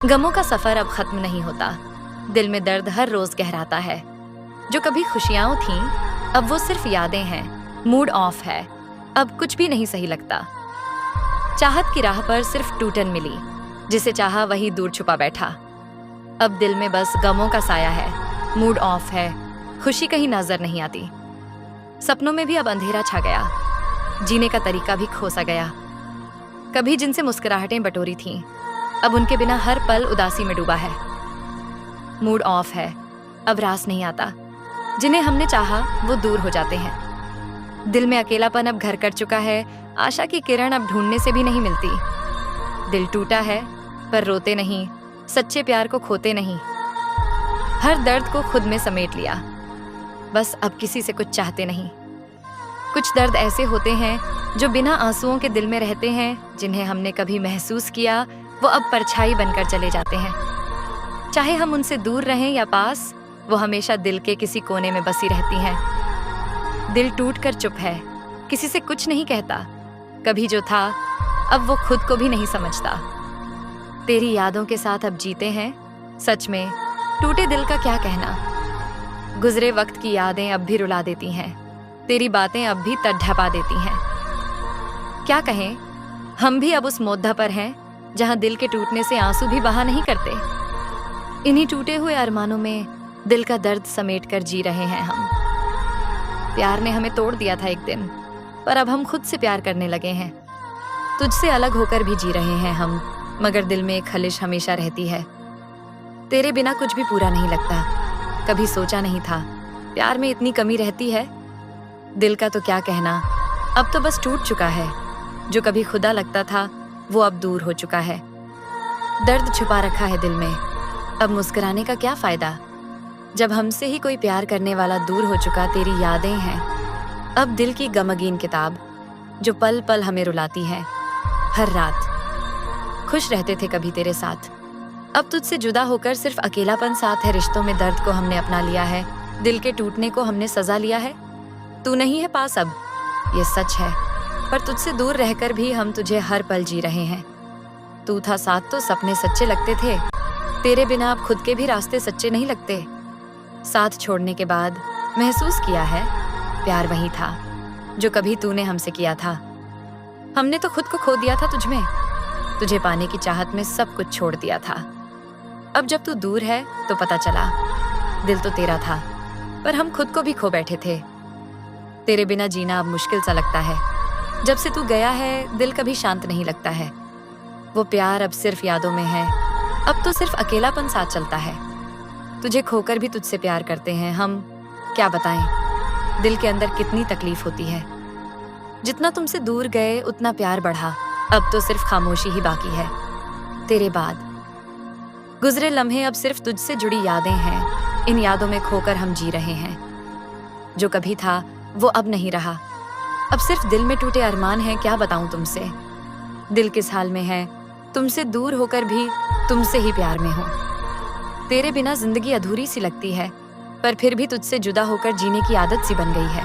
गमों का सफर अब खत्म नहीं होता। दिल में दर्द हर रोज गहराता है। जो कभी खुशियां थीं, अब वो सिर्फ यादें हैं। मूड ऑफ है, अब कुछ भी नहीं सही लगता। चाहत की राह पर सिर्फ टूटन मिली, जिसे चाहा वही दूर छुपा बैठा। अब दिल में बस गमों का साया है। मूड ऑफ है, खुशी कहीं नजर नहीं आती। सपनों में भी अब अंधेरा छा गया, जीने का तरीका भी खो सा गया। कभी जिनसे मुस्कुराहटें बटोरी थीं, अब उनके बिना हर पल उदासी में डूबा है। मूड ऑफ है, अब रास नहीं आता। जिन्हें हमने चाहा वो दूर हो जाते हैं। दिल में अकेलापन अब घर कर चुका है। आशा की किरण अब ढूंढने से भी नहीं मिलती। दिल टूटा है पर रोते नहीं, सच्चे प्यार को खोते नहीं। हर दर्द को खुद में समेट लिया, बस अब किसी से कुछ चाहते नहीं। कुछ दर्द ऐसे होते हैं जो बिना आंसुओं के दिल में रहते हैं। जिन्हें हमने कभी महसूस किया वो अब परछाई बनकर चले जाते हैं। चाहे हम उनसे दूर रहें या पास, वो हमेशा दिल के किसी कोने में बसी रहती हैं। दिल टूट कर चुप है, किसी से कुछ नहीं कहता। कभी जो था अब वो खुद को भी नहीं समझता। तेरी यादों के साथ अब जीते हैं। सच में टूटे दिल का क्या कहना। गुजरे वक्त की यादें अब भी रुला देती हैं। तेरी बातें अब भी तड़पा देती हैं। क्या कहें, हम भी अब उस मोद्दा पर हैं जहां दिल के टूटने से आंसू भी बहा नहीं करते। इन्हीं टूटे हुए अरमानों में दिल का दर्द समेट कर जी रहे हैं हम। प्यार ने हमें तोड़ दिया था एक दिन, पर अब हम खुद से प्यार करने लगे हैं। तुझसे अलग होकर भी जी रहे हैं हम, मगर दिल में एक खलिश हमेशा रहती है। तेरे बिना कुछ भी पूरा नहीं लगता। कभी सोचा नहीं था प्यार में इतनी कमी रहती है। दिल का तो क्या कहना, अब तो बस टूट चुका है। जो कभी खुदा लगता था वो अब दूर हो चुका है। दर्द छुपा रखा है दिल में, अब मुस्कुराने का क्या फायदा। जब हमसे ही कोई प्यार करने वाला दूर हो चुका। तेरी यादें हैं अब दिल की गमगीन किताब, जो पल पल हमें रुलाती है। हर रात खुश रहते थे कभी तेरे साथ, अब तुझसे जुदा होकर सिर्फ अकेलापन साथ है। रिश्तों में दर्द को हमने अपना लिया है, दिल के टूटने को हमने सजा लिया है। तू नहीं है पास अब, ये सच है, पर तुझसे दूर रहकर भी हम तुझे हर पल जी रहे हैं। तू था साथ तो सपने सच्चे लगते थे। तेरे बिना अब खुद के भी रास्ते सच्चे नहीं लगते। साथ छोड़ने के बाद महसूस किया है प्यार वही था जो कभी तूने हमसे किया था। हमने तो खुद को खो दिया था तुझमें, तुझे पाने की चाहत में सब कुछ छोड़ दिया था। अब जब तू दूर है तो पता चला दिल तो तेरा था, पर हम खुद को भी खो बैठे थे। तेरे बिना जीना अब मुश्किल सा लगता है। जब से तू गया है दिल कभी शांत नहीं लगता है। वो प्यार अब सिर्फ यादों में है, अब तो सिर्फ अकेलापन साथ चलता है। तुझे खोकर भी तुझसे प्यार करते हैं हम, क्या बताएं दिल के अंदर कितनी तकलीफ होती है। जितना तुमसे दूर गए उतना प्यार बढ़ा, अब तो सिर्फ खामोशी ही बाकी है। तेरे बाद गुजरे लम्हे अब सिर्फ तुझसे जुड़ी यादें हैं। इन यादों में खोकर हम जी रहे हैं। जो कभी था वो अब नहीं रहा, अब सिर्फ दिल में टूटे अरमान हैं। क्या बताऊं तुमसे दिल किस हाल में है। तुमसे दूर होकर भी तुमसे ही प्यार में हूं। तेरे बिना जिंदगी अधूरी सी लगती है, पर फिर भी तुझसे जुदा होकर जीने की आदत सी बन गई है।